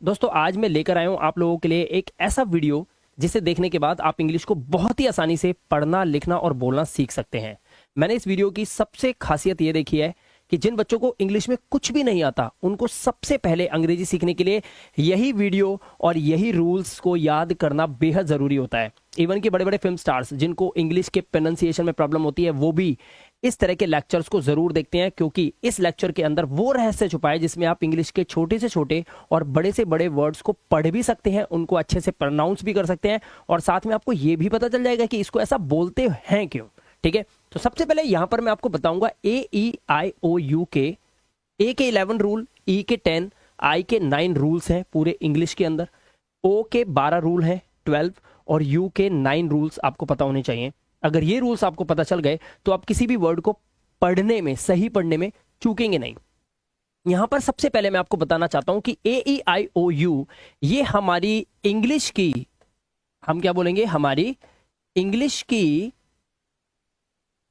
दोस्तों आज मैं लेकर आया हूं आप लोगों के लिए एक ऐसा वीडियो जिसे देखने के बाद आप इंग्लिश को बहुत ही आसानी से पढ़ना, लिखना और बोलना सीख सकते हैं। मैंने इस वीडियो की सबसे खासियत ये देखी है कि जिन बच्चों को इंग्लिश में कुछ भी नहीं आता उनको सबसे पहले अंग्रेजी सीखने के लिए यही वीडियो और यही रूल्स को याद करना बेहद ज़रूरी होता है। इवन कि बड़े बड़े फिल्म स्टार्स जिनको इंग्लिश के प्रोनाउंसिएशन में प्रॉब्लम होती है वो भी इस तरह के लेक्चर्स को जरूर देखते हैं, क्योंकि इस लेक्चर के अंदर वो रहस्य छुपा है जिसमें आप इंग्लिश के छोटे से छोटे और बड़े से बड़े वर्ड्स को पढ़ भी सकते हैं, उनको अच्छे से प्रोनाउंस भी कर सकते हैं और साथ में आपको ये भी पता चल जाएगा कि इसको ऐसा बोलते हैं क्यों। ठीक है, तो सबसे पहले यहां पर मैं आपको बताऊंगा AEIOU के A के 11 रूल, E के 10, I के 9 रूल्स हैं पूरे इंग्लिश के अंदर, O के 12 रूल हैं 12 और U के 9 रूल्स आपको पता होने चाहिए। अगर ये रूल्स आपको पता चल गए तो आप किसी भी वर्ड को पढ़ने में, सही पढ़ने में चूकेंगे नहीं। यहां पर सबसे पहले मैं आपको बताना चाहता हूं कि AEIOU ये हमारी इंग्लिश की, हम क्या बोलेंगे, हमारी इंग्लिश की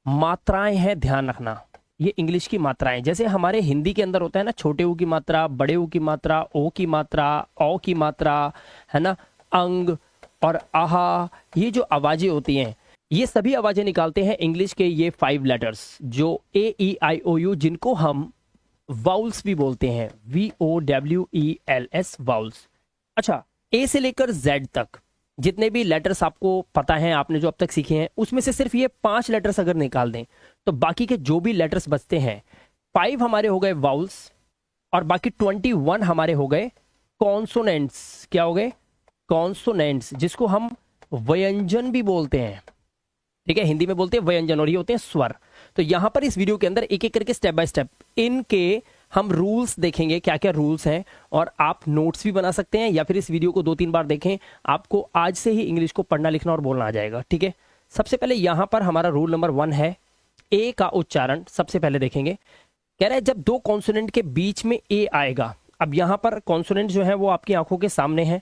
मात्राएं हैं। ध्यान रखना, ये इंग्लिश की मात्राएं, जैसे हमारे हिंदी के अंदर होता है ना, छोटे ऊ की मात्रा, बड़े ऊ की मात्रा, ओ की मात्रा, औ की मात्रा, है ना, अंग और आहा, ये जो आवाजें होती हैं ये सभी आवाजें निकालते हैं इंग्लिश के ये 5 लेटर्स जो AEIOU, जिनको हम वाउल्स भी बोलते हैं, VOWELS वाउल्स। अच्छा, A से लेकर Z तक जितने भी लेटर्स आपको पता हैं, आपने जो अब तक सीखे हैं, उसमें से सिर्फ ये 5 लेटर्स अगर निकाल दें तो बाकी के जो भी लेटर्स बचते हैं 5 हमारे हो गए वाउल्स और बाकी 21 हमारे हो गए कॉन्सोनेंट्स। क्या हो गए? कॉन्सोनेंट्स, जिसको हम व्यंजन भी बोलते हैं। ठीक है, हिंदी में बोलते हैं व्यंजन और ये होते हैं स्वर। तो यहां पर इस वीडियो के अंदर एक एक करके स्टेप बाय स्टेप इनके हम रूल्स देखेंगे, क्या क्या रूल्स हैं, और आप नोट्स भी बना सकते हैं या फिर इस वीडियो को 2-3 बार देखें, आपको आज से ही इंग्लिश को पढ़ना, लिखना और बोलना आ जाएगा। ठीक है, सबसे पहले यहां पर हमारा रूल नंबर 1 है ए का उच्चारण। सबसे पहले देखेंगे, कह रहा है जब 2 कॉन्सोनेंट के बीच में ए आएगा। अब यहां पर कॉन्सोनेंट जो है वो आपकी आंखों के सामने है,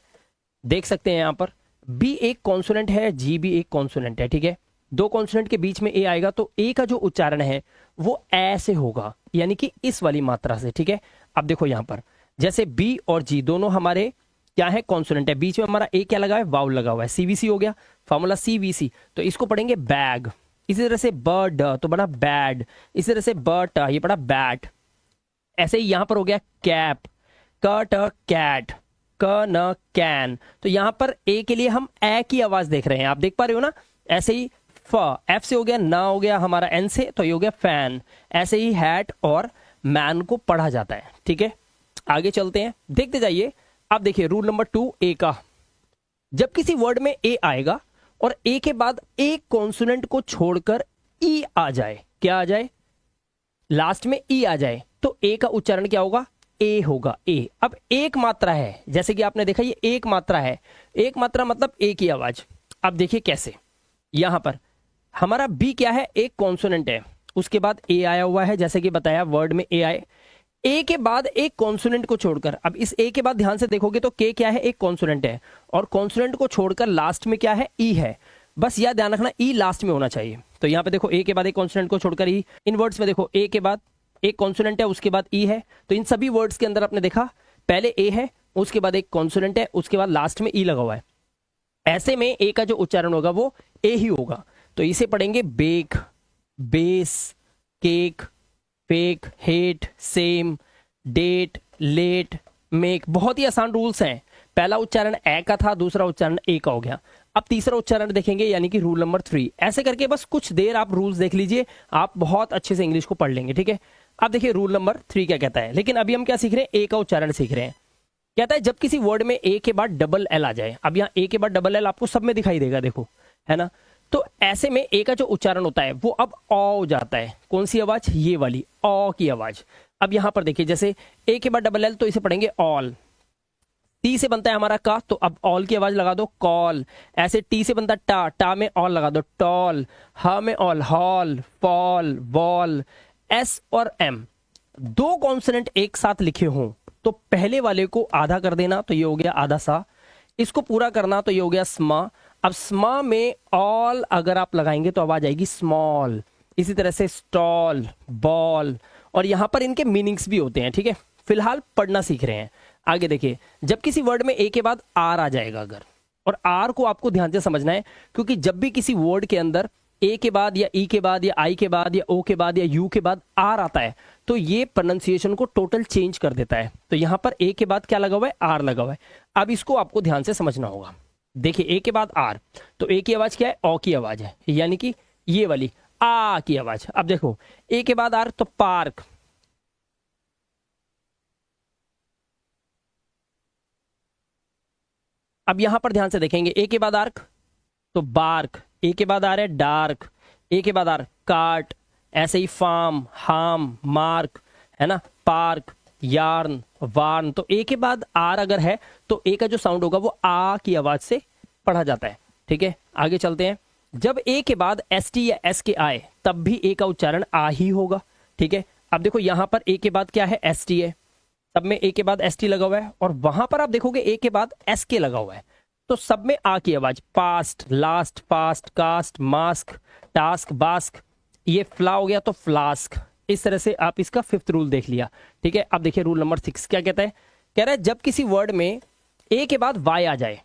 देख सकते हैं। यहां पर बी एक कॉन्सोनेंट है, जी भी एक कॉन्सोनेंट है। ठीक है, 2 कॉन्सोनेंट के बीच में ए आएगा तो ए का जो उच्चारण है वो ऐसे होगा, यानी कि इस वाली मात्रा से। ठीक है, अब देखो यहां पर जैसे बी और जी दोनों हमारे क्या है, कॉन्सोनेंट है, बीच में हमारा ए क्या लगा है, वाउल लगा हुआ है, CVC हो गया, फॉर्मूला CVC। तो इसको पढ़ेंगे बैग। इसी तरह से बर्ड तो बना बैड, इसी तरह से बर्ट ये पढ़ा बैट। ऐसे ही यहां पर हो गया कैप, कट कैट, क न कैन। तो यहां पर ए के लिए हम ए की आवाज देख रहे हैं, आप देख पा रहे हो ना। ऐसे ही एफ से हो गया, ना हो गया हमारा एन से, तो ये हो गया फैन। ऐसे ही हैट और मैन को पढ़ा जाता है। ठीक है, आगे चलते हैं, देखते जाइए। आप देखिए रूल नंबर 2 ए का, जब किसी वर्ड में ए आएगा और ए के बाद एक कॉन्सोनेंट को छोड़कर ई आ जाए, क्या आ जाए, लास्ट में ई आ जाए, तो ए का उच्चारण क्या होगा, ए होगा, ए। अब एक मात्रा है, जैसे कि आपने देखा ये एक मात्रा है, एक मात्रा मतलब ए की आवाज। अब देखिए कैसे, यहां पर हमारा बी क्या है, एक कॉन्सोनेंट है, उसके बाद ए आया हुआ है, जैसे कि बताया वर्ड में ए आए, ए के बाद एक कॉन्सोनेंट को छोड़कर। अब इस ए के बाद ध्यान से देखोगे तो के क्या है, एक कॉन्सोनेंट है, और कॉन्सोनेंट को छोड़कर लास्ट में क्या है, ई है। बस यह ध्यान रखना, ई लास्ट में होना चाहिए। तो यहां पे देखो ए के बाद एक कॉन्सोनेंट को छोड़कर ई, इन वर्ड्स में देखो ए के बाद एक कॉन्सोनेंट है, उसके बाद ई है। तो इन सभी वर्ड्स के अंदर आपने देखा पहले ए है, उसके बाद एक कॉन्सोनेंट है, उसके बाद लास्ट में ई लगा हुआ है। ऐसे में ए का जो उच्चारण होगा वो ए ही होगा। तो इसे पढ़ेंगे bake, base, cake, fake, hate, same, date, late, make. बहुत ही आसान रूल्स हैं। पहला उच्चारण ए का था, दूसरा उच्चारण ए का हो गया। अब तीसरा उच्चारण देखेंगे, यानी कि रूल नंबर 3। ऐसे करके बस कुछ देर आप रूल्स देख लीजिए, आप बहुत अच्छे से इंग्लिश को पढ़ लेंगे। ठीक है, अब देखिए रूल नंबर 3 क्या कहता है, लेकिन अभी हम क्या सीख रहे हैं, ए का उच्चारण सीख रहे हैं। कहता है जब किसी वर्ड में ए के बाद डबल एल आ जाए। अब यहाँ ए के बाद डबल एल आपको सब में दिखाई देगा, देखो, है ना। तो ऐसे में ए का जो उच्चारण होता है वो अब ओ हो जाता है। कौन सी आवाज, ये वाली ओ की आवाज। अब यहां पर देखिए, जैसे ए के बाद डबल एल तो इसे पढ़ेंगे ऑल। टी से बनता है हमारा का, तो अब ऑल की आवाज लगा दो, कॉल। ऐसे टी से बनता है टा, टा में ऑल लगा दो, टॉल। ह में all, hall, fall, wall. S और एम 2 कॉन्सोनेंट एक साथ लिखे हों तो पहले वाले को आधा कर देना, तो ये हो गया आधा सा। इसको पूरा करना तो ये हो गया स्मा। अब स्मा में ऑल अगर आप लगाएंगे तो आवाज आएगी स्मॉल। इसी तरह से स्टॉल, बॉल, और यहां पर इनके मीनिंग्स भी होते हैं। ठीक है, फिलहाल पढ़ना सीख रहे हैं। आगे देखिए, जब किसी वर्ड में ए के बाद आर आ जाएगा अगर, और आर को आपको ध्यान से समझना है, क्योंकि जब भी किसी वर्ड के अंदर ए के बाद या ई के बाद या आई के बाद या ओ के बाद या यू के बाद आर आता है तो ये प्रोनाउंसिएशन को टोटल चेंज कर देता है। तो यहां पर ए के बाद क्या लगा हुआ है, आर लगा हुआ है। अब इसको आपको ध्यान से समझना होगा। देखिए ए के बाद आर, तो ए की आवाज क्या है, ओ की आवाज है, यानी कि ये वाली आ की आवाज। अब देखो ए के बाद आर तो पार्क, अब यहां पर ध्यान से देखेंगे ए के बाद आर्क तो बार्क, ए के बाद आ रहा है डार्क, ए के बाद आ रहा कार्ट, ऐसे ही फार्म, हार्म, मार्क, है ना, पार्क, यार्न, वार्न। तो ए के बाद आर अगर है तो ए का जो साउंड होगा वो आ की आवाज से पढ़ा जाता है। ठीक है, आगे चलते हैं। जब ए के बाद एस टी या एस के आए तब भी ए का उच्चारण आ ही होगा। ठीक है, अब देखो यहां पर ए के बाद क्या है, एस टी है, सब में ए के बाद एस टी लगा हुआ है, और वहां पर आप देखोगे ए के बाद एस के लगा हुआ है, तो सब में आ की आवाज। Past, last, fast, cast, mask, task, bask, ये फ्ला हो गया तो फ्लास्क। इस तरह से आप इसका फिफ्थ रूल देख लिया। ठीक है, अब देखिए रूल नंबर 6 क्या कहता है, कह रहा है जब किसी वर्ड में ए के बाद वाई आ जाए,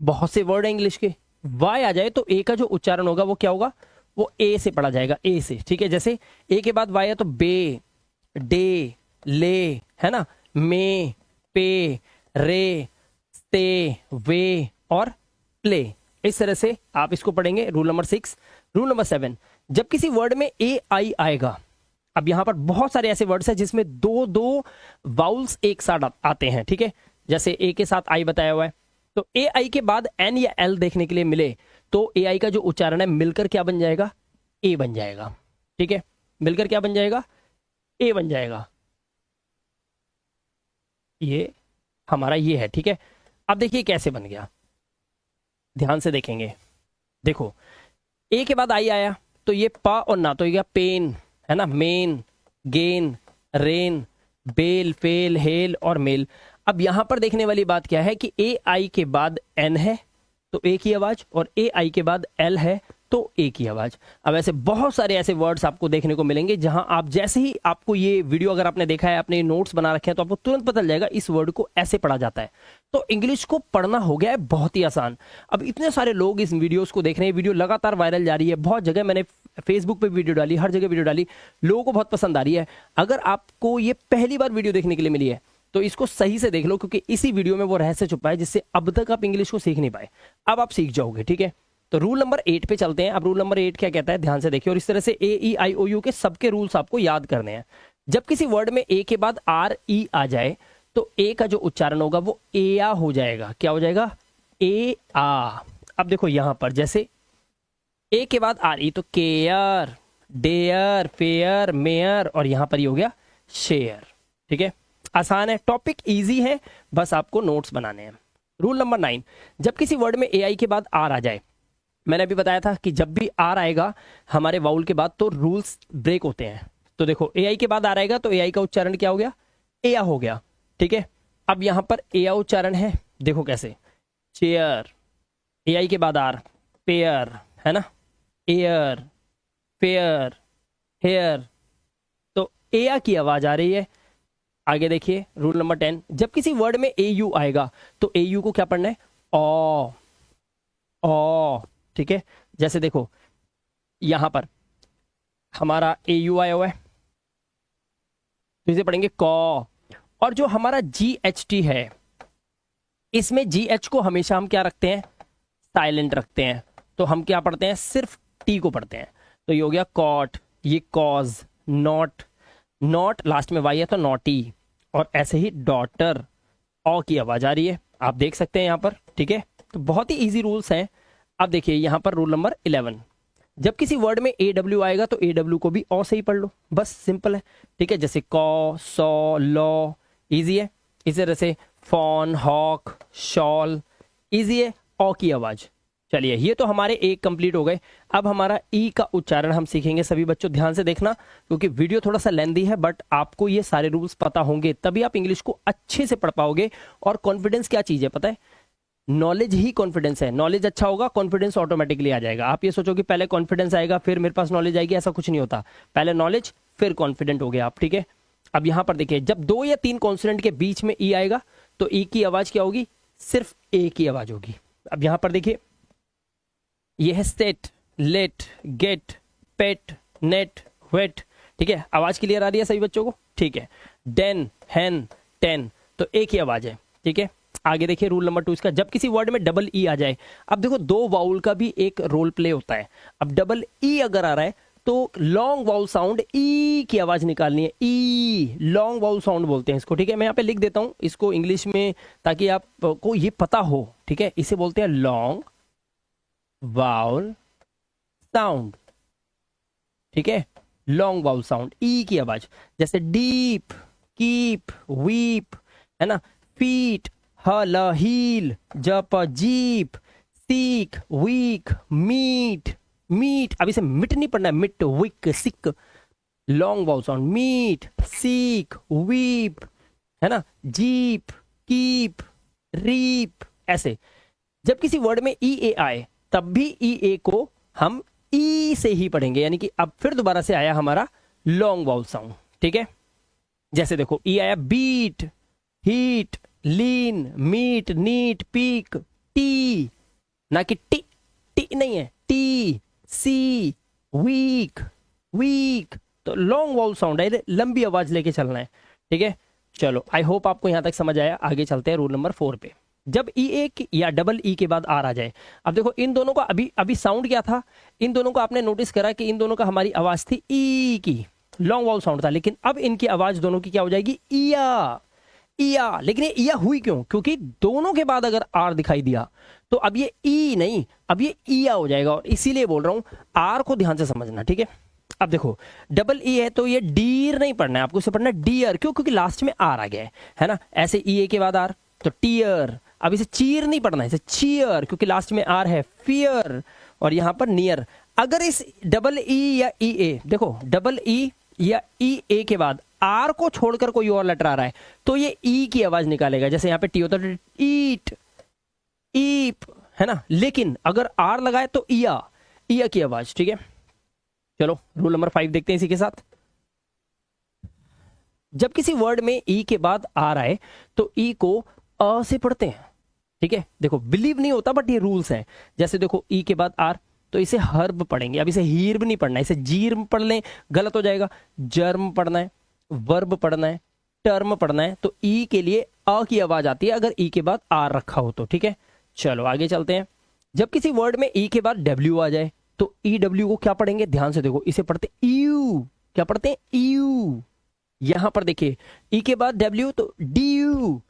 बहुत से वर्ड है इंग्लिश के, वाई आ जाए तो ए का जो उच्चारण होगा वो क्या होगा, वो ए से पढ़ा जाएगा, ए से। ठीक है, जैसे ए के बाद वाई है तो बे, डे, ले, है ना, मे, पे, रे, स्टे, वे और प्ले। इस तरह से आप इसको पढ़ेंगे, रूल नंबर 6। रूल नंबर 7, जब किसी वर्ड में ए आई आएगा, अब यहां पर बहुत सारे ऐसे वर्ड्स हैं जिसमें दो दो वाउल्स एक साथ आते हैं। ठीक है, जैसे ए के साथ आई बताया हुआ है, तो ए आई के बाद एन या एल देखने के लिए मिले तो ए आई का जो उच्चारण है मिलकर क्या बन जाएगा, ए बन जाएगा। ठीक है, मिलकर क्या बन जाएगा, ए बन जाएगा। ये हमारा ये है। ठीक है, अब देखिए कैसे बन गया, ध्यान से देखेंगे। देखो ए के बाद आई आया तो ये पा और ना तो ये पेन, है ना, men, gain, rain, bell, fail, hell और मेल। अब यहां पर देखने वाली बात क्या है कि ए आई के बाद एन है तो ए की आवाज, और ए आई के बाद एल है तो ए की आवाज। अब ऐसे बहुत सारे ऐसे वर्ड्स आपको देखने को मिलेंगे जहां आप जैसे ही आपको ये वीडियो अगर आपने देखा है, अपने नोट्स बना रखे हैं, तो आपको तुरंत पता चल जाएगा इस वर्ड को ऐसे पढ़ा जाता है। तो इंग्लिश को पढ़ना हो गया है बहुत ही आसान। अब इतने सारे लोग इस वीडियोस को देख रहे हैं, वीडियो लगातार वायरल जा रही है, बहुत जगह मैंने फेसबुक पे वीडियो डाली, हर जगह वीडियो डाली, लोगों को बहुत पसंद आ रही है। अगर आपको ये पहली बार वीडियो देखने के लिए मिली है तो इसको सही से देख लो, क्योंकि इसी वीडियो में वो रहस्य छुपा है जिससे अब तक आप इंग्लिश को सीख नहीं पाए, अब आप सीख जाओगे। ठीक है, तो रूल नंबर 8 पे चलते हैं। अब रूल नंबर 8 क्या कहता है, ध्यान से देखिए, और इस तरह से ए ई आई ओ यू के सबके रूल्स आपको याद करने हैं। जब किसी वर्ड में ए के बाद आर ई आ जाए तो ए का जो उच्चारण होगा वो ए आ हो जाएगा। क्या हो जाएगा, ए आ। अब देखो यहां पर जैसे ए के बाद आर ई तो केयर, डेयर, फेयर, मेयर, और यहां पर ये हो गया शेयर। ठीक है, आसान है, टॉपिक इजी है, बस आपको नोट्स बनाने हैं। रूल नंबर 9, जब किसी वर्ड में ए आई के बाद आर आ जाए, मैंने अभी बताया था कि जब भी आर आएगा हमारे वाउल के बाद तो रूल्स ब्रेक होते हैं। तो देखो ए आई के बाद आर आएगा तो ए आई का उच्चारण क्या हो गया, ए आ हो गया। ठीक है, अब यहां पर ए आ उच्चारण है, देखो कैसे, चेयर, ए आई के बाद आर, पेयर, है ना, एयर, फेयर, हेयर, तो ए आ की आवाज आ रही है। आगे देखिए रूल नंबर 10, जब किसी वर्ड में ए यू आएगा तो ए यू को क्या पढ़ना है, ओ, ओ। ठीक है, जैसे देखो यहां पर हमारा ए यू आया हुआ है तो इसे पढ़ेंगे कॉ, और जो हमारा जी एच टी है इसमें जी एच को हमेशा हम क्या रखते हैं, साइलेंट रखते हैं, तो हम क्या पढ़ते हैं, सिर्फ टी को पढ़ते हैं। तो ये हो गया कॉट, ये कॉज, नॉट, नॉट लास्ट में वाई है तो नॉटी, और ऐसे ही डॉटर, ओ की आवाज आ रही है, आप देख सकते हैं यहां पर। ठीक है, तो बहुत ही इजी रूल्स हैं। अब देखिए यहां पर रूल नंबर 11, जब किसी वर्ड में ए डब्ल्यू आएगा तो ए डब्ल्यू को भी ओ से ही पढ़ लो, बस सिंपल है। ठीक है, जैसे कॉ, सॉ, लॉ, इजी है। इसी तरह से फॉन, हॉक, शॉल, इजी है, ओ की आवाज। चलिए ये तो हमारे एक कंप्लीट हो गए। अब हमारा ई का उच्चारण हम सीखेंगे। सभी बच्चों ध्यान से देखना, क्योंकि वीडियो थोड़ा सा लेंदी है, बट आपको ये सारे रूल्स पता होंगे तभी आप इंग्लिश को अच्छे से पढ़ पाओगे। और कॉन्फिडेंस क्या चीज है पता है, नॉलेज ही कॉन्फिडेंस है। नॉलेज अच्छा होगा, कॉन्फिडेंस ऑटोमेटिकली आ जाएगा। आप ये सोचो कि पहले कॉन्फिडेंस आएगा फिर मेरे पास नॉलेज आएगी, ऐसा कुछ नहीं होता। पहले नॉलेज फिर कॉन्फिडेंट हो गया आप। ठीक है, अब यहां पर देखिए, जब 2 या 3 कॉन्सोनेंट के बीच में ई आएगा तो ई की आवाज क्या होगी? सिर्फ ए की आवाज होगी। अब यहां पर देखिए, ये है सेट, लेट, गेट, पेट, नेट, वेट। ठीक है, आवाज क्लियर आ रही है सभी बच्चों को? ठीक है। डेन, हैन, टेन, तो एक ही आवाज है। ठीक है, आगे देखिए रूल नंबर 2 इसका, जब किसी वर्ड में डबल ई आ जाए। अब देखो, 2 वाउल का भी एक रोल प्ले होता है। अब डबल ई अगर आ रहा है तो लॉन्ग वाउल साउंड ई की आवाज निकालनी है। ई, लॉन्ग वाउल साउंड बोलते हैं इसको। ठीक है, मैं यहाँ पे लिख देता हूं इसको इंग्लिश में ताकि आपको ये पता हो। ठीक है, इसे बोलते हैं लॉन्ग वाउल साउंड। ठीक है, लॉन्ग वाउल साउंड, ई की आवाज। जैसे डीप, कीप, वीप, है ना, feet, hill, heel, jip, jeep, seek, week, meet, meet. अब इसे मिट नहीं पढ़ना है, mitt, wick, sick, long vowel sound. Meet, seek, weep, है ना, जीप, कीप, रीप, ऐसे। जब किसी वर्ड में ई ए आए तब भी ई ए को हम ई से ही पढ़ेंगे, यानी कि अब फिर दोबारा से आया हमारा लॉन्ग वाउल साउंड। ठीक है, जैसे देखो, ई आया बीट, हीट, लीन, मीट, नीट, पीक, टी, ना कि टी, टी नहीं है, टी, सी, वीक, वीक। तो लॉन्ग वाउल साउंड है, लंबी आवाज लेके चलना है। ठीक है, चलो, आई होप आपको यहां तक समझ आया। आगे चलते हैं रूल नंबर 4 पे। जब ई ए या डबल ई के बाद आर आ जाए, अब देखो इन दोनों का अभी साउंड क्या था? इन दोनों को आपने नोटिस करा कि इन दोनों का हमारी आवाज थी ई की, लॉन्ग वाउल साउंड था। लेकिन अब इनकी आवाज दोनों की क्या हो जाएगी? इया, इया। लेकिन ये इया हुई क्यों? क्योंकि दोनों के बाद अगर आर दिखाई दिया तो अब ये ई नहीं, अब ये इया हो जाएगा। और इसीलिए बोल रहा हूं आर को ध्यान से समझना। ठीक है, अब देखो, डबल ई है तो ये डीर नहीं पढ़ना है आपको, इसे पढ़ना है डियर। क्यों? क्योंकि लास्ट में आर आ गया है ना। ऐसे ई ए के बाद आर तो टीयर। अब इसे चीर नहीं पढ़ना है, इसे चीयर, क्योंकि लास्ट में आर है। फियर, और यहां पर नियर। अगर इस डबल ई या ई ए, देखो डबल ई या ई ए के बाद आर को छोड़कर कोई और लेटर आ रहा है तो ये ई की आवाज निकालेगा। जैसे यहां पे टी होता है, ईट, ईप, है ना। लेकिन अगर आर लगाए तो इया, इया की आवाज। ठीक है, चलो रूल नंबर 5 देखते हैं इसी के साथ। जब किसी वर्ड में ई के बाद आर आए तो ई को अ से पढ़ते हैं। ठीक है, देखो बिलीव नहीं होता बट ये रूल्स हैं। जैसे देखो, ई के बाद आर तो इसे हर्ब पढ़ेंगे। अब इसे हीर्ब नहीं पढ़ना है, इसे जीर्म पढ़ लें, गलत हो जाएगा। जर्म पढ़ना है, वर्ब पढ़ना है, टर्म पढ़ना है। तो ई के लिए अ की आवाज आती है अगर ई के बाद आर रखा हो तो। ठीक है, चलो आगे चलते हैं। जब किसी वर्ड में ई के बाद डब्ल्यू आ जाए तो ई डब्ल्यू को क्या पढ़ेंगे? ध्यान से देखो, इसे पढ़ते यू। क्या पढ़ते हैं? यू। यहां पर देखिए, ई के बाद डब्ल्यू तो D U,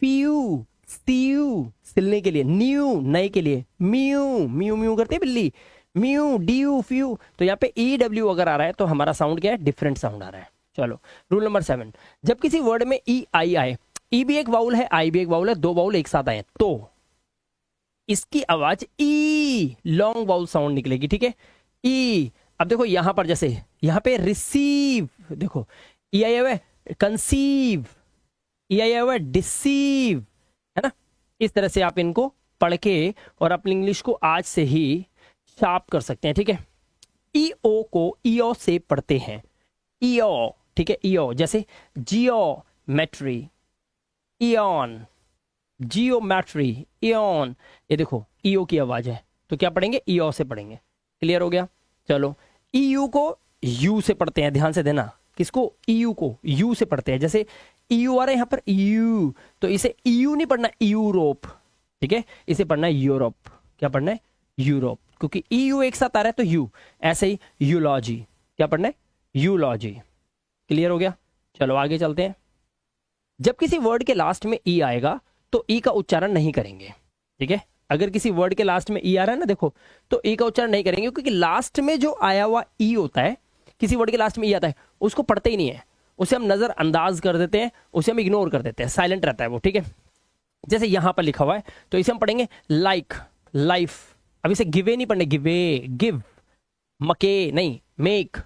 P U, C U, सिलने के लिए, न्यू, नए के लिए, म्यू, म्यू म्यू करते हैं बिल्ली, म्यू, डी यू, फ्यू। तो यहाँ पे ई डब्ल्यू अगर आ रहा है तो हमारा साउंड क्या है? डिफरेंट साउंड आ रहा है। चलो रूल नंबर 7, जब किसी वर्ड में ई आई आए, ई भी एक वाउल है, आई भी एक वाउल है, 2 वाउल एक साथ आए तो इसकी आवाज ई, लॉन्ग वाउल साउंड निकलेगी। ठीक है, ई। अब देखो यहां पर, जैसे यहां पे रिसीव, देखो ई आई हुआ है, कंसीव, ई आई हुआ है, डिसीव, है ना। इस तरह से आप इनको पढ़ के और अपनी इंग्लिश को आज से ही शार्प कर सकते हैं। ठीक है, ई ओ को ईओ से पढ़ते हैं, ईओ। ठीक है, ईओ। जैसे जियोमेट्री, इयन, जियोमेट्री, इयन। ये देखो ईओ की आवाज है तो क्या पढ़ेंगे? ईओ से पढ़ेंगे। क्लियर हो गया? चलो, ईयू को यू से पढ़ते हैं, ध्यान से देना। किसको? ईयू को यू से पढ़ते हैं। जैसे ईयू आ रहा है यहां पर, यू, तो इसे ईयू नहीं पढ़ना, यूरोप। ठीक है, इसे पढ़ना है यूरोप। क्या पढ़ना है? यूरोप, क्योंकि ईयू एक साथ आ रहा है तो यू। ऐसे ही यूलॉजी, क्या पढ़ना है? यूलॉजी। क्लियर हो गया? चलो आगे चलते हैं। जब किसी वर्ड के लास्ट में ई आएगा तो ई का उच्चारण नहीं करेंगे। ठीक है, अगर किसी वर्ड के लास्ट में ई आ रहा है ना, देखो, तो ई का उच्चारण नहीं करेंगे, क्योंकि लास्ट में जो आया हुआ ई होता है, किसी वर्ड के लास्ट में ई आता है, उसको पढ़ते ही नहीं है, उसे हम नजरअंदाज कर देते हैं, उसे हम इग्नोर कर देते हैं, साइलेंट रहता है वो। ठीक है, जैसे यहां पर लिखा हुआ है तो इसे हम पढ़ेंगे लाइक, लाइफ। अब इसे गिवे नहीं पढ़ने, गिवे, गिव, मके नहीं, मेक,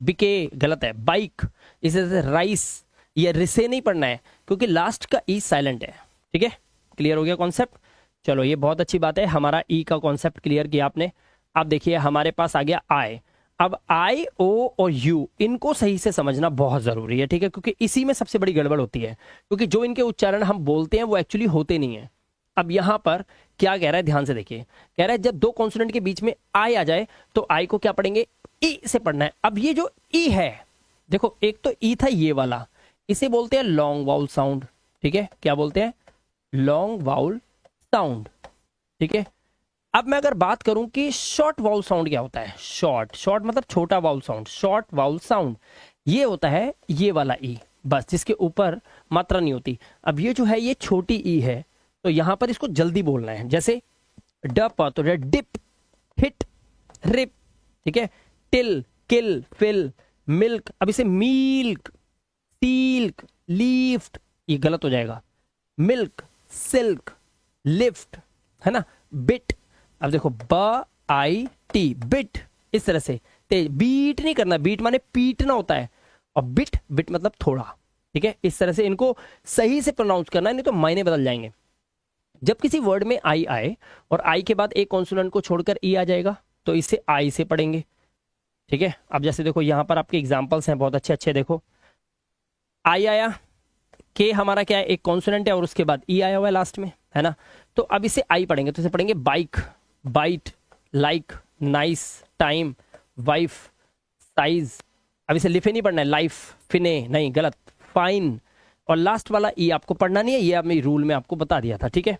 बिके गलत है, बाइक। इसे राइस या रिसे नहीं पढ़ना है, क्योंकि लास्ट का ई साइलेंट है। ठीक है, क्लियर हो गया कॉन्सेप्ट? चलो, ये बहुत अच्छी बात है, हमारा ई का कॉन्सेप्ट क्लियर किया आपने। अब देखिए हमारे पास आ गया आई। अब आई, ओ और यू इनको सही से समझना बहुत जरूरी है, ठीक है, क्योंकि इसी में सबसे बड़ी गड़बड़ होती है, क्योंकि जो इनके उच्चारण हम बोलते हैं वो एक्चुअली होते नहीं है। अब यहां पर क्या कह रहा है, ध्यान से देखिए, कह रहा है जब दो कॉन्सोनेंट के बीच में आई आ जाए तो आई को क्या पढ़ेंगे, ई से पढ़ना है। अब ये जो ई है, देखो एक तो ई था ये वाला, इसे बोलते हैं लॉन्ग वाउल साउंड, ठीक है, क्या बोलते हैं, लॉन्ग वाउल साउंड, ठीक है। अब मैं अगर बात करूं कि शॉर्ट वाउल साउंड क्या होता है, शॉर्ट, शॉर्ट मतलब छोटा vowel sound, short vowel sound ये होता है ये वाला ई, बस जिसके ऊपर मात्रा नहीं होती। अब ये जो है ये छोटी ई है, तो यहां पर इसको जल्दी बोलना है, जैसे डप तो डिप, हिट, रिप, ठीक है, टिल, किल, फिल, मिल्क, अब इसे मील्क, सील्क, लीफ्ट, ये गलत हो जाएगा, मिल्क, सिल्क, लिफ्ट, है ना, बिट, अब देखो ब आई टी, बिट, इस तरह से तेज, बीट नहीं करना, बीट माने पीटना होता है, और बिट, बिट मतलब थोड़ा, ठीक है, इस तरह से इनको सही से प्रोनाउंस करना है, नहीं तो मायने बदल जाएंगे। जब किसी वर्ड में आई आए और आई के बाद एक कॉन्सोनेंट को छोड़कर ई आ जाएगा तो इसे आई से पढ़ेंगे, ठीक है। अब जैसे देखो यहां पर आपके एग्जांपल्स हैं बहुत अच्छे अच्छे, देखो आई आया, के हमारा क्या है, एक कॉन्सोनेंट है और उसके बाद ई आया हुआ है लास्ट में, है ना, तो अब इसे आई पढ़ेंगे, तो इसे पढ़ेंगे bike, bite, like, nice, time, wife, size, अब इसे लिफे नहीं पढ़ना है, लाइफ, फिने नहीं, गलत, फाइन, और लास्ट वाला ई आपको पढ़ना नहीं है, ये मैं रूल में आपको बता दिया था, ठीक है।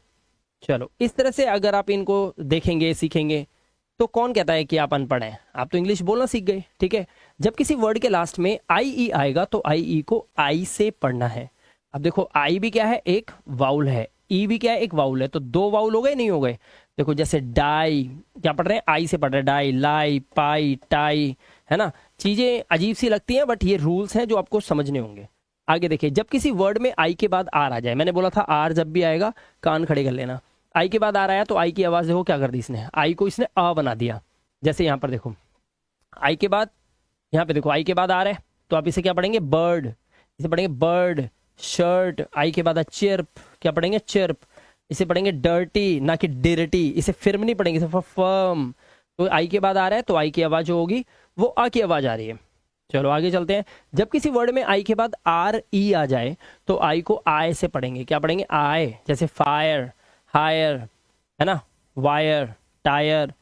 चलो इस तरह से अगर आप इनको देखेंगे सीखेंगे तो कौन कहता है कि आप अनपढ़ हैं, आप तो इंग्लिश बोलना सीख गए, ठीक है। जब किसी वर्ड के लास्ट में आई ई आएगा तो आई ई को आई से पढ़ना है। अब देखो आई भी क्या है, एक वाउल है, ई भी क्या है, एक वाउल है, तो दो वाउल हो गए, नहीं हो गए, देखो जैसे डाई, क्या पढ़ रहे हैं, आई से पढ़ रहे हैं, डाई, लाई, पाई, टाई, है ना, चीजें अजीब सी लगती हैं बट ये रूल्स हैं जो आपको समझने होंगे। आगे देखिए, जब किसी वर्ड में आई के बाद आर आ जाए, मैंने बोला था आर जब भी आएगा कान खड़े कर लेना, आई के बाद आर आया तो आई की आवाज देखो क्या कर दी इसने, आई को इसने अ बना दिया। जैसे यहाँ पर देखो आई के बाद, यहाँ पे देखो आई के बाद आ रहा है तो आप इसे क्या पढ़ेंगे, बर्ड, इसे पढ़ेंगे बर्ड, शर्ट, आई के बाद चिर्प, क्या पढ़ेंगे, चिर्प, इसे पढ़ेंगे डर्टी ना कि डिर्टी, इसे फिर्म नहीं पढ़ेंगे, इसे फर्म। तो आई के बाद आ रहा है तो आई की आवाज जो होगी वो आ की आवाज आ रही है। चलो आगे चलते हैं, जब किसी वर्ड में आई के बाद आर ई आ जाए तो आई को आय से पढ़ेंगे, क्या पढ़ेंगे, आय, जैसे फायर, हायर, है ना, वायर, टायर,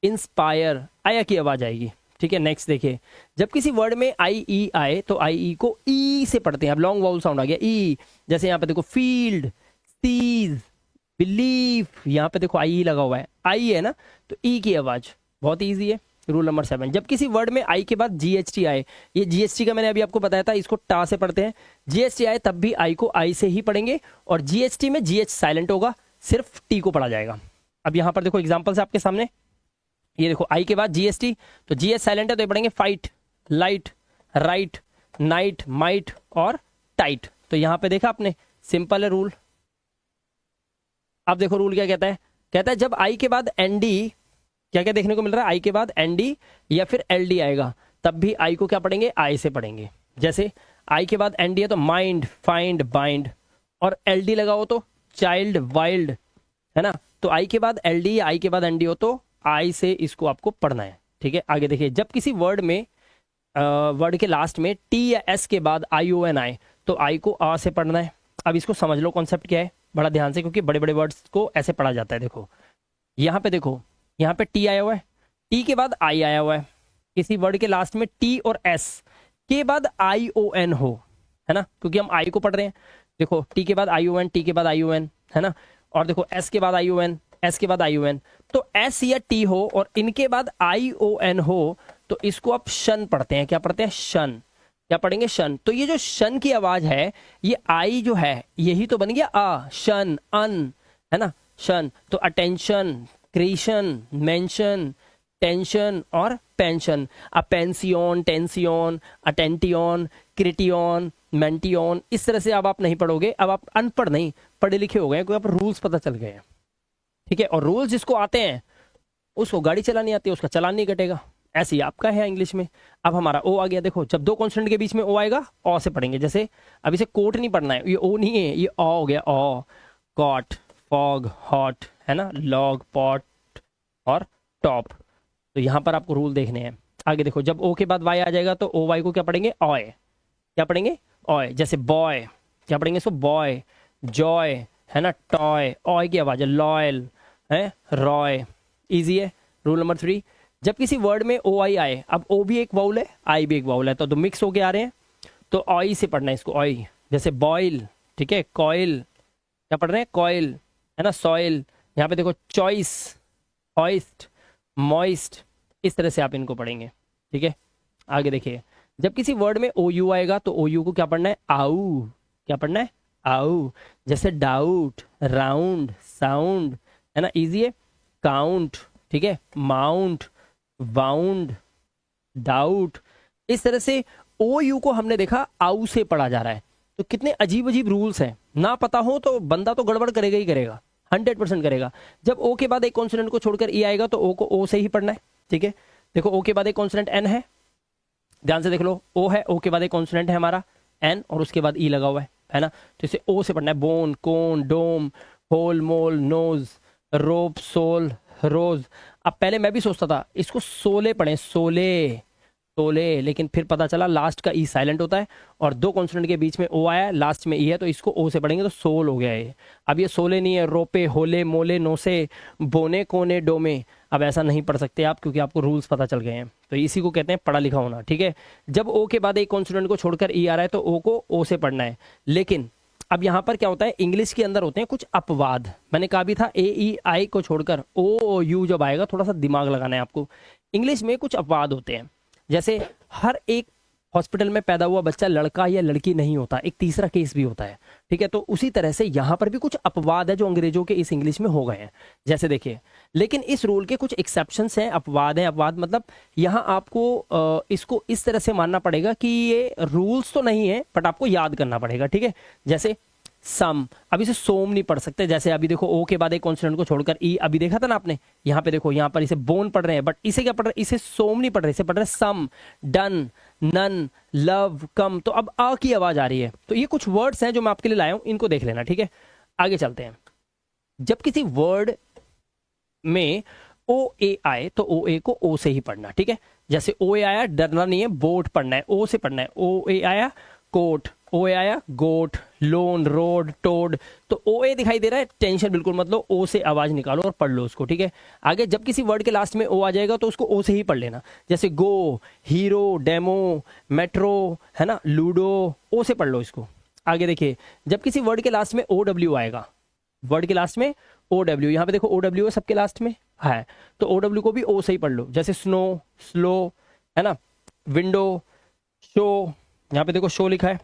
इंस्पायर, आया की आवाज आएगी, ठीक है। नेक्स्ट देखिए, जब किसी वर्ड में आई ई आए तो आई ई को ई से पढ़ते हैं, अब लॉन्ग वाउल साउंड आ गया ई, जैसे यहाँ पे देखो फील्ड, सीज, बिलीव, यहाँ पे देखो आई लगा हुआ है, आई है ना, तो ई की आवाज, बहुत ईजी है। रूल नंबर 7, जब किसी वर्ड में आई के बाद जीएचटी आए, ये जीएचटी का मैंने अभी आपको बताया था, इसको टा से पढ़ते हैं, जीएचटी आए तब भी आई को आई से ही पढ़ेंगे, और जीएचटी में जीएच साइलेंट होगा, सिर्फ टी को पढ़ा जाएगा। अब यहां पर देखो एग्जांपल्स आपके सामने, ये देखो आई के बाद जीएसटी, तो जीएच साइलेंट है तो ये पढ़ेंगे fight, light, right, night, might और टाइट। तो यहां पे देखा आपने, सिंपल है रूल। अब देखो रूल क्या कहता है, कहता है जब आई के बाद एनडी, क्या क्या देखने को मिल रहा है, आई के बाद एनडी या फिर एलडी आएगा तब भी आई को क्या पढ़ेंगे, आई से पढ़ेंगे। जैसे आई के बाद एनडी है तो माइंड, फाइंड, बाइंड, और एलडी लगा हो तो चाइल्ड, वाइल्ड, है ना, तो आई के बाद एलडी या आई के बाद एनडी हो तो आई से इसको आपको पढ़ना है, ठीक है। आगे देखिए, जब किसी वर्ड में वर्ड के लास्ट में टी या एस के बाद आई ओ एन आए तो आई को आ से पढ़ना है। अब इसको समझ लो कॉन्सेप्ट क्या है बड़ा ध्यान से, क्योंकि बड़े बड़े वर्ड्स को ऐसे पढ़ा जाता है। देखो यहाँ पे देखो, यहाँ पे टी आया हुआ है, टी के बाद आई आया हुआ है, किसी वर्ड के लास्ट में टी और एस के बाद आई ओ एन हो, है ना, क्योंकि हम आई को पढ़ रहे हैं। देखो टी के बाद आई ओ एन, टी के बाद आई ओ एन, है ना, और देखो एस के बाद आई ओ एन, एस के बाद आई ओ एन, तो एस या टी हो और इनके बाद आई ओ एन हो तो इसको आप शन पढ़ते हैं, क्या पढ़ते हैं, शन, क्या पढ़ेंगे, शन। तो ये जो शन की आवाज है, ये आई जो है यही तो बन गया आ, शन, अन, है ना, शन। तो अटेंशन, क्रिएशन, मेंशन, टेंशन और पेंशन, अपेंसियोन, टेंसियोन, अटेंटियोन, क्रिटियोन, मेंटियोन, इस तरह से अब आप नहीं पढ़ोगे, अब आप अनपढ़ नहीं पढ़े लिखे हो गए, क्योंकि आप रूल्स पता चल गए हैं, ठीक है। और रूल्स जिसको आते हैं उसको गाड़ी चलानी आती है, उसका चालान नहीं कटेगा, ऐसे ही आपका है इंग्लिश में। अब हमारा ओ आ गया, देखो जब दो कॉन्सोनेंट के बीच में ओ आएगा ओ से पढ़ेंगे। जैसे अब इसे कोट नहीं पढ़ना है, ये ओ नहीं है, ये ओ हो गया, ओ, कॉट, फॉग, हॉट, है ना, लॉग, पॉट और टॉप। तो यहाँ पर आपको रूल देखने हैं, आगे देखो, जब ओ के बाद वाई आ जाएगा तो ओ वाई को क्या पढ़ेंगे, ऑय। क्या पढ़ेंगे, ऑय। जैसे बॉय, क्या पढ़ेंगे इसको, बॉय। जॉय, है ना, टॉय। ऑय की आवाज है, लॉयल, है, रॉय। इजी है। रूल नंबर 3, जब किसी वर्ड में ओ आई आए, अब ओ भी एक वाउल है, आई भी एक वाउल है, तो दो मिक्स होके आ रहे हैं, तो ऑय से पढ़ना है इसको, ऑय। जैसे बॉयल, ठीक है, कॉयल, क्या पढ़ रहे हैं, कॉयल, है ना, सॉइल। यहाँ पे देखो, चॉइस, हॉइस्ट, मॉइस्ट। इस तरह से आप इनको पढ़ेंगे, ठीक है। आगे देखिए, जब किसी वर्ड में ओ यू आएगा तो ओ यू को क्या पढ़ना है, आऊ। क्या पढ़ना है, आऊ। जैसे डाउट, राउंड, साउंड, है ना, इजी है। काउंट, ठीक है, माउंट, वाउंड, डाउट। इस तरह से ओ यू को हमने देखा आऊ से पढ़ा जा रहा है। तो कितने अजीब अजीब रूल्स हैं, ना पता हो तो बंदा तो गड़बड़ करेगा ही करेगा, 100% करेगा। जब ओ के बाद एक कॉन्सोनेंट को छोड़कर ई आएगा तो ओ को ओ से ही पढ़ना है, ठीक है। देखो, ओ के बाद एक कॉन्सोनेंट एन है, ध्यान से देख लो, ओ है, ओ के बाद एक कॉन्सोनेंट है हमारा एन, और उसके बाद ई लगा हुआ है ना, तो इसे ओ से पढ़ना है। बोन, कोन, डोम, होल, मोल, नोज, रोप, सोल, रोज। अब पहले मैं भी सोचता था इसको सोले पढ़े, सोले, सोले, लेकिन फिर पता चला लास्ट का ई साइलेंट होता है, और दो कॉन्सोनेंट के बीच में ओ आया है, लास्ट में ई है, तो इसको ओ से पढ़ेंगे तो सोल हो गया है। अब ये सोले नहीं है, रोपे, होले, मोले, नोसे, बोने, कोने, डोमे। अब ऐसा नहीं पढ़ सकते आप, क्योंकि आपको रूल्स पता चल गए हैं। तो इसी को कहते हैं पढ़ा लिखा होना, ठीक है। जब ओ के बाद एक कॉन्सोनेंट को छोड़कर ई आ रहा है तो ओ को ओ से पढ़ना है। लेकिन अब यहाँ पर क्या होता है, इंग्लिश के अंदर होते हैं कुछ अपवाद। मैंने कहा भी था, ए ई आई को छोड़कर ओ यू जब आएगा, थोड़ा सा दिमाग लगाना है आपको। इंग्लिश में कुछ अपवाद होते हैं, जैसे हर एक हॉस्पिटल में पैदा हुआ बच्चा लड़का या लड़की नहीं होता, एक तीसरा केस भी होता है, ठीक है। तो उसी तरह से यहाँ पर भी कुछ अपवाद है जो अंग्रेजों के इस इंग्लिश में हो गए हैं, जैसे देखिए। लेकिन इस रूल के कुछ एक्सेप्शंस हैं, अपवाद हैं। अपवाद मतलब यहाँ आपको इसको इस तरह से मानना पड़ेगा कि ये रूल्स तो नहीं है, बट आपको याद करना पड़ेगा, ठीक है। जैसे सम, अब इसे सोम नहीं पढ़ सकते। जैसे अभी देखो, ओ के बाद एक कॉन्सोनेंट को छोड़कर ई, अभी देखा था ना आपने, यहाँ पे देखो, यहाँ पर इसे बोन पढ़ रहे हैं, बट इसे क्या पढ़ रहे हैं, इसे सोम नहीं पढ़ रहे, इसे पढ़ रहे हैं सम, डन, नन, लव, कम। तो अब आ की आवाज आ रही है। तो ये कुछ वर्ड्स हैं जो मैं आपके लिए लाया हूं, इनको देख लेना, ठीक है। आगे चलते हैं। जब किसी वर्ड में ओ ए आए तो ओ ए को ओ से ही पढ़ना, ठीक है। जैसे ओ ए आया, डरना नहीं है, बोट पढ़ना है, ओ से पढ़ना है। ओ ए आया, कोट, ओ ए आया, गोट, लोन, रोड, टोड। तो ओ ए दिखाई दे रहा है, टेंशन बिल्कुल मत लो, ओ से आवाज निकालो और पढ़ लो उसको, ठीक है। आगे जब किसी वर्ड के लास्ट में ओ आ जाएगा तो उसको ओ से ही पढ़ लेना। जैसे गो, हीरो, डेमो, मेट्रो, है ना, लूडो, ओ से पढ़ लो इसको। आगे देखिए, जब किसी वर्ड के लास्ट में ओ डब्ल्यू आएगा, वर्ड के लास्ट में ओ डब्ल्यू, यहाँ पे देखो ओ डब्ल्यू है सबके लास्ट में है, तो ओ डब्ल्यू को भी ओ से ही पढ़ लो। जैसे स्नो, स्लो, है ना, विंडो, शो, यहाँ पे देखो शो लिखा है,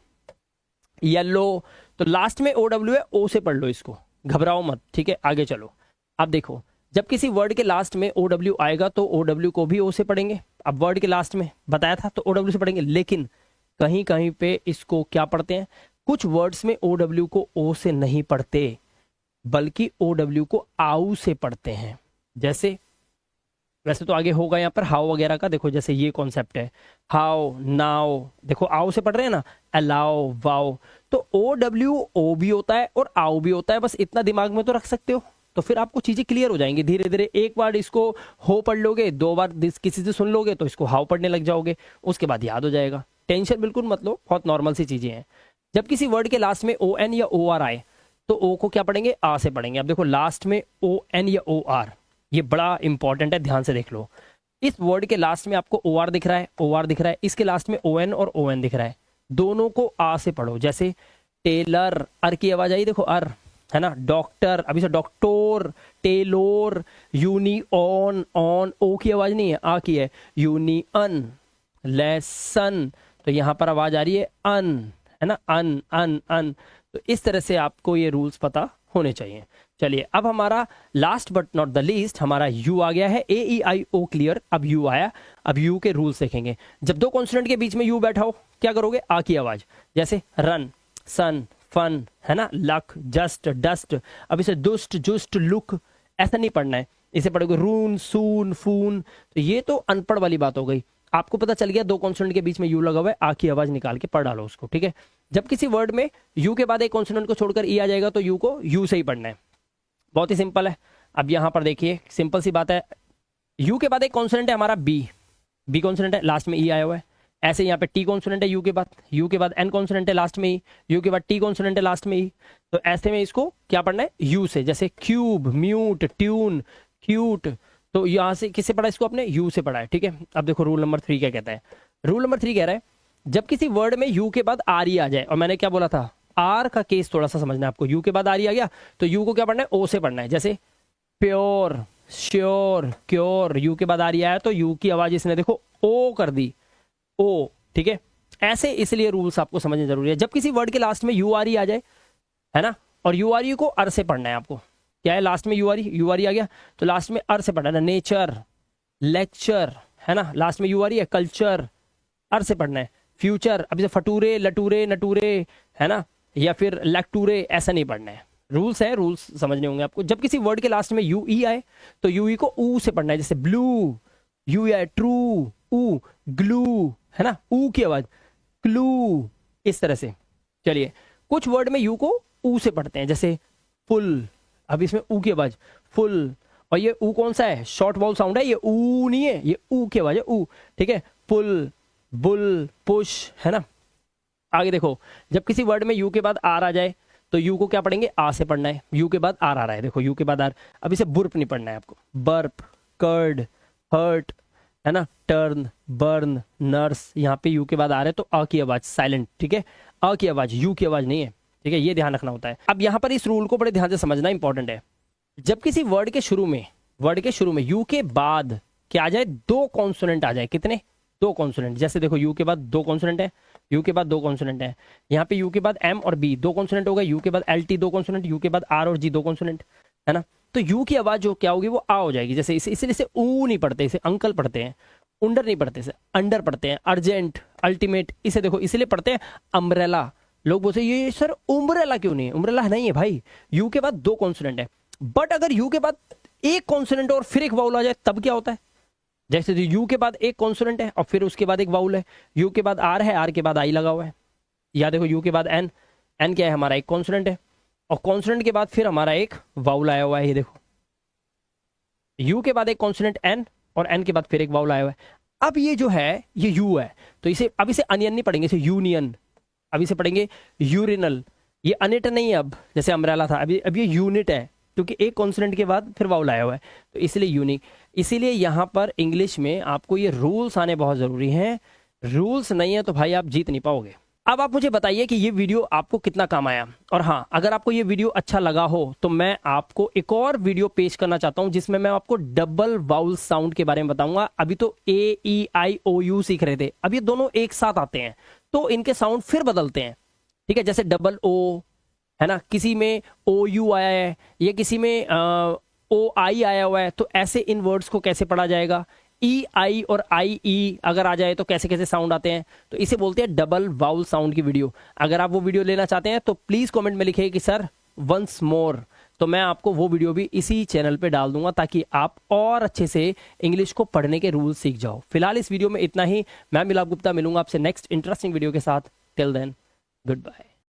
येलो, तो लास्ट में ओ डब्ल्यू है, ओ से पढ़ लो इसको, घबराओ मत, ठीक है। आगे चलो, अब देखो, जब किसी वर्ड के लास्ट में ओ डब्ल्यू आएगा तो ओ डब्ल्यू को भी ओ से पढ़ेंगे। अब वर्ड के लास्ट में बताया था तो ओ डब्ल्यू से पढ़ेंगे, लेकिन कहीं कहीं पे इसको क्या पढ़ते हैं, कुछ वर्ड्स में ओ डब्ल्यू को ओ से नहीं पढ़ते, बल्कि ओ डब्ल्यू को आउ से पढ़ते हैं। जैसे, वैसे तो आगे होगा यहाँ पर हाउ वगैरह का, देखो जैसे ये कॉन्सेप्ट है, हाउ, नाउ, देखो आओ से पढ़ रहे हैं ना, अलाउ, वाओ। तो ओ डब्ल्यू ओ भी होता है और आओ भी होता है, बस इतना दिमाग में तो रख सकते हो, तो फिर आपको चीजें क्लियर हो जाएंगी धीरे धीरे। एक बार इसको हो पढ़ लोगे, दो बार किसी से सुन लोगे तो इसको हाउ पढ़ने लग जाओगे, उसके बाद याद हो जाएगा। टेंशन बिल्कुल मत लो, बहुत नॉर्मल सी चीजें हैं। जब किसी वर्ड के लास्ट में ओ एन या ओ आर आए तो ओ को क्या पढ़ेंगे, आ से पढ़ेंगे। अब देखो, लास्ट में ओ एन या ओ आर, ये बड़ा इंपॉर्टेंट है, ध्यान से देख लो। इस वर्ड के लास्ट में आपको ओ आर दिख रहा है, ओ आर दिख रहा है, इसके लास्ट में ओ एन और ओ एन दिख रहा है, दोनों को आ से पढ़ो। जैसे टेलर, अर की आवाज आई, देखो अर, है ना, डॉक्टर, अभी से डॉक्टर, टेलोर, यूनियन, ऑन, ओ की आवाज नहीं है, आ की है, यूनियन, लेसन, तो यहां पर आवाज आ रही है अन, है ना, अन, अन, अन। तो इस तरह से आपको ये रूल्स पता होने चाहिए। चलिए, अब हमारा last but not the least, हमारा यू आ गया है, ए ई आई ओ क्लियर, अब यू आया। अब यू के रूल्स देखेंगे। जब दो कॉन्सोनेंट के बीच में यू बैठा हो, क्या करोगे, आ की आवाज। जैसे रन, सन, फन, है ना, लक, जस्ट, डस्ट। अब इसे दुस्ट, जुस्ट, लुक, ऐसा नहीं पढ़ना है, इसे पढ़ोगे रून, सून, फून। तो ये तो अनपढ़ वाली बात हो गई। आपको पता चल गया दो कॉन्सोनेंट के बीच में यू लगा हुआ है, आ की आवाज निकाल के पढ़ डालो उसको, ठीक है। जब किसी वर्ड में यू के बाद एक कॉन्सोनेंट को छोड़कर ई आ जाएगा तो यू को यू से ही पढ़ना है, बहुत ही सिंपल है। अब यहां पर देखिए, सिंपल सी बात है, यू के बाद एक कॉन्सोनेंट है हमारा बी, बी कॉन्सोनेंट है, लास्ट में ई आया हुआ है। ऐसे यहाँ पे टी कॉन्सोनेंट है यू के बाद एन कॉन्सोनेंट है लास्ट में ई, यू के बाद टी कॉन्सोनेंट है लास्ट में ई। तो ऐसे में इसको क्या पढ़ना है, यू से, जैसे क्यूब, म्यूट, ट्यून, क्यूट। तो यहाँ से किससे पढ़ा इसको आपने, यू से पढ़ा है, ठीक है। अब देखो रूल नंबर 3 क्या कहता है। रूल नंबर 3 कह रहा है जब किसी वर्ड में यू के बाद आर ई आ जाए, और मैंने क्या बोला था, आर का केस थोड़ा सा समझना है आपको, यू के बाद आर ई आ गया तो यू को क्या पढ़ना है, ओ से पढ़ना है। जैसे प्योर, श्योर, क्योर, यू के बाद आर ई आया तो यू की आवाज इसने देखो ओ कर दी, ओ, ठीक है। ऐसे इसलिए रूल्स आपको समझना जरूरी है। जब किसी वर्ड के लास्ट में यू आर ई आ जाए, है ना, और यू आर ई को अर से पढ़ना है आपको। क्या है लास्ट में यू आर ई आ गया तो लास्ट में अर से पढ़ना है। नेचर, लेक्चर, है ना, लास्ट में यू आर ई है। कल्चर, अर से पढ़ना है। फ्यूचर, अभी से फटूरे, लटूरे, नटूरे, है ना, या फिर लैक्टूरे, ऐसा नहीं पढ़ना है। रूल्स है, रूल्स समझने होंगे आपको। जब किसी वर्ड के लास्ट में यू ई आए तो यू ई को ऊ से पढ़ना है। जैसे ब्लू, यू आए, ट्रू, ऊ, ग्लू, है ना, ऊ की आवाज, क्लू, इस तरह से। चलिए, कुछ वर्ड में यू को ऊ से पढ़ते हैं, जैसे फुल, अब इसमें ऊ की आवाज, फुल। और ये ऊ कौन सा है, शॉर्ट वाउल साउंड है, ये ऊ नहीं है, ये ऊ की आवाज है, ऊ, ठीक है। पुल, बुल, पुश, है ना। आगे देखो, जब किसी वर्ड में यू के बाद आर आ जाए तो यू को क्या पढ़ेंगे, आ से पढ़ना है। यू के बाद आर आ रहा है, देखो यू के बाद आर। अब इसे बुर्प नहीं पढ़ना है आपको। बर्प, कर्ड, हर्ट, है ना, टर्न, बर्न, नर्स, यहाँ पे यू के बाद आ रहा है तो अ की आवाज साइलेंट, ठीक है। अ की आवाज, यू की आवाज नहीं है, ठीक है, ये ध्यान रखना होता है। अब यहाँ पर इस रूल को बड़े ध्यान से समझना इंपॉर्टेंट है। जब किसी वर्ड के शुरू में यू के बाद क्या आ जाए, दो कॉन्सोनेंट आ जाए। कितने, दो कॉन्सोनेंट। जैसे देखो यू के बाद दो कॉन्सोनेंट है, यू के बाद दो कॉन्सोनेंट है। यहाँ पे यू के बाद एम और बी दो कॉन्सोनेंट हो गए, यू के बाद एल टी दो कॉन्सोनेंट, यू के बाद आर और जी दो कॉन्सोनेंट, है ना। तो यू की आवाज जो क्या होगी, वो आ हो जाएगी। जैसे इसलिए इसे ऊ नहीं पढ़ते, इसे अंकल पढ़ते हैं। उंडर नहीं पढ़ते, इसे अंडर पढ़ते हैं। अर्जेंट, अल्टीमेट, इसे देखो इसलिए पढ़ते हैं अम्ब्रेला। लोग बोलते हैं ये सर उम्ब्रेला क्यों नहीं है, उम्ब्रेला नहीं है भाई, यू के बाद दो कॉन्सोनेंट है। बट अगर यू के बाद एक कॉन्सोनेंट और फिर एक वाउल आ जाए तब क्या होता है। जैसे यू के बाद एक कॉन्सोनेंट है और फिर उसके बाद एक वाउल है। यू के बाद आर है, आर के बाद आई लगा हुआ है। या देखो यू के बाद एन, एन क्या है हमारा, एक कॉन्सोनेंट है, और कॉन्सोनेंट के बाद फिर हमारा एक वाउल आया हुआ है। ये देखो यू के बाद एक कॉन्सोनेंट एन और एन के बाद फिर एक वाउल आया हुआ है। अब ये जो है ये यू है तो इसे अब इसे अनियन नहीं पढ़ेंगे, इसे यूनियन। अब इसे पढ़ेंगे यूरिनल। ये अनिट नहीं है, अब जैसे अम्ब्रेला था, अब ये यूनिट है क्योंकि एक कॉन्सोनेंट के बाद फिर वाउल आया हुआ है तो इसलिए यूनिक। इसीलिए यहाँ पर इंग्लिश में आपको ये रूल्स आने बहुत जरूरी हैं। रूल्स नहीं है तो भाई आप जीत नहीं पाओगे। अब आप मुझे बताइए कि ये वीडियो आपको कितना काम आया। और हाँ, अगर आपको ये वीडियो अच्छा लगा हो तो मैं आपको एक और वीडियो पेश करना चाहता हूं जिसमें मैं आपको डबल वाउल साउंड के बारे में बताऊंगा। अभी तो ए ई आई ओ यू सीख रहे थे, अब ये दोनों एक साथ आते हैं तो इनके साउंड फिर बदलते हैं, ठीक है। जैसे डबल ओ, है ना, किसी में ओ यू आया है, या किसी में ओ आई आया हुआ है, तो ऐसे इन वर्ड्स को कैसे पढ़ा जाएगा। ई आई और आई ई अगर आ जाए तो कैसे कैसे साउंड आते हैं, तो इसे बोलते हैं डबल वाउल साउंड की वीडियो। अगर आप वो वीडियो लेना चाहते हैं तो प्लीज कमेंट में लिखिए कि सर वंस मोर, तो मैं आपको वो वीडियो भी इसी चैनल पे डाल दूंगा ताकि आप और अच्छे से इंग्लिश को पढ़ने के रूल सीख जाओ। फिलहाल इस वीडियो में इतना ही। मैं मिलाप गुप्ता मिलूंगा आपसे नेक्स्ट इंटरेस्टिंग वीडियो के साथ। Till then, good bye.